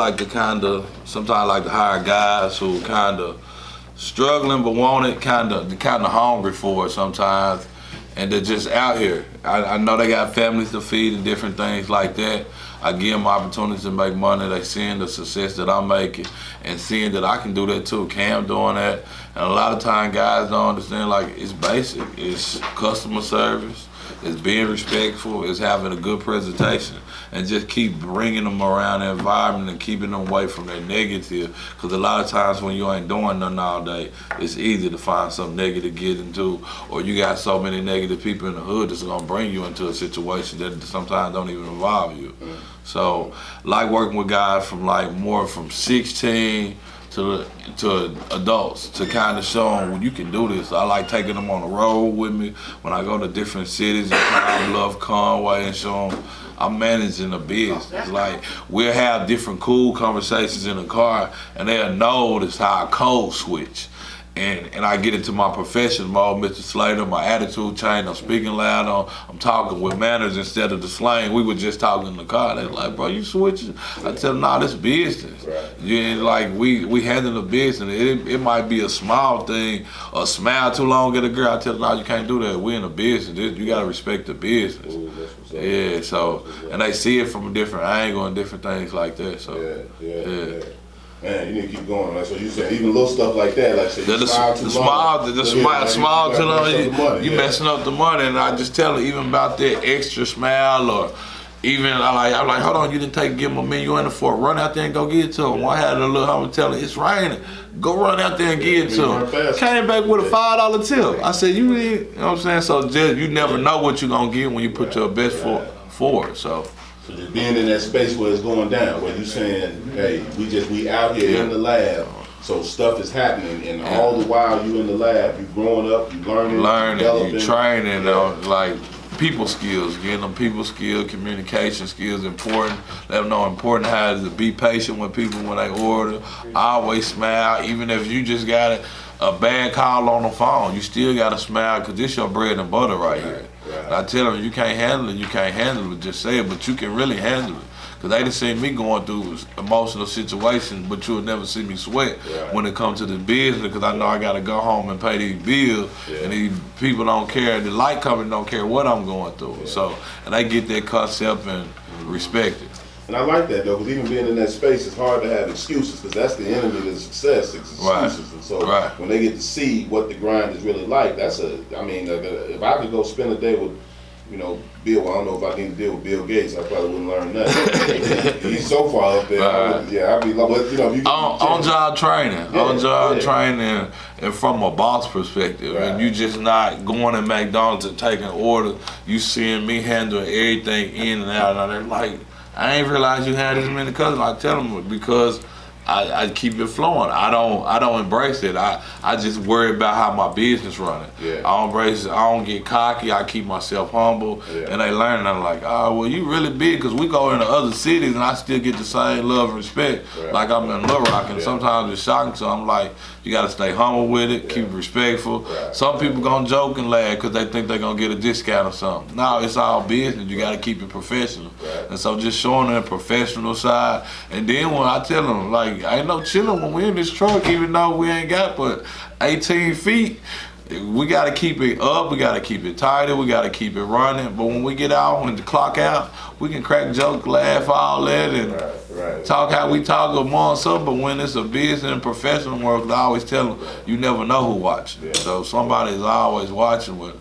like to sometimes I like to hire guys who kind of struggling but want it, kind of hungry for it sometimes, and they're just out here. I know they got families to feed and different things like that. I give them opportunities to make money. They seeing the success that I'm making and seeing that I can do that too. Cam doing that. And a lot of time guys don't understand, like, it's basic. It's customer service. It's being respectful. It's having a good presentation. And just keep bringing them around the environment and keeping them away from that negative. Because a lot of times when you ain't doing nothing all day, it's easy to find something negative to get into, or you got so many negative people in the hood that's gonna bring you into a situation that sometimes don't even involve you. So, like working with guys from more from 16 to adults to kind of show them, well, you can do this. I like taking them on the road with me when I go to different cities in Pine Bluff, Conway, and show them I'm managing a business. Like, we'll have different cool conversations in the car, and they'll notice how I code switch. And I get into my professional mode, Mr. Slater, my attitude change, I'm speaking loud, I'm talking with manners instead of the slang. We were just talking in the car. They're like, bro, you switching? I tell them, nah, this business. Right. Yeah, like, we handle the business. It might be a small thing, a smile too long at a girl. I tell them, nah, you can't do that. We in a business. You gotta respect the business. Ooh, yeah, so, and they see it from a different angle and different things like that. So, yeah. Man, you need to keep going. Like, so you said even little stuff like that, like say you smile too long. The smile too long, you messing up the money. And I just tell her even about that extra smile, or even I'm like, hold on, you didn't give them a menu in the fort. Run out there and go get it to them. I had a little homie tell her, it's raining. Go run out there and get it to them. Came back with a $5 tip. I said, you know what I'm saying? So just, you never know what you're gonna get when you put your best foot forward. So just being in that space where it's going down, where you saying, hey, we out here in the lab, so stuff is happening, and all the while you in the lab, you growing up, you learning, you training, like people skills, getting them people skills, communication skills important. Let them know important how to be patient with people when they order. Always smile, even if you just got a bad call on the phone, you still gotta smile, because this your bread and butter right here. And I tell them, you can't handle it, just say it, but you can really handle it. Because they done seen me going through emotional situations, but you'll never see me sweat when it comes to the business, because I know I gotta go home and pay these bills, and these people don't care, the light company don't care what I'm going through. So, and they get that concept and respect it. And I like that though, because even being in that space, it's hard to have excuses, because that's the enemy to success, it's excuses. And so when they get to see what the grind is really like, if I could go spend a day with, Bill, I don't know if I need to deal with Bill Gates, I probably wouldn't learn nothing. He's so far up there. I'd be like, if you on-job training, training, and from a boss perspective, and you just not going to McDonald's and taking orders. You seeing me handling everything in and out, and they're like, I ain't realize you had this many customers. I tell them because I keep it flowing. I don't embrace it. I just worry about how my business running. I don't embrace it. I don't get cocky. I keep myself humble. And they learn, and I'm like, oh, well, you really big, because we go into other cities and I still get the same love and respect like I'm in Little Rock, and sometimes it's shocking. So I'm like, you got to stay humble with it, keep it respectful. Some people gonna joke and laugh because they think they're gonna get a discount or something. No, it's all business. You got to keep it professional. And so just showing them the professional side. And then when I tell them, like, ain't no chilling when we in this truck, even though we ain't got but 18 feet. We got to keep it up, we got to keep it tighter, we got to keep it running. But when we get out, when the clock out, we can crack joke, laugh, all that, and talk how we talk amongst us. But when it's a business and professional work, I always tell them, you never know who watching. So somebody is always watching with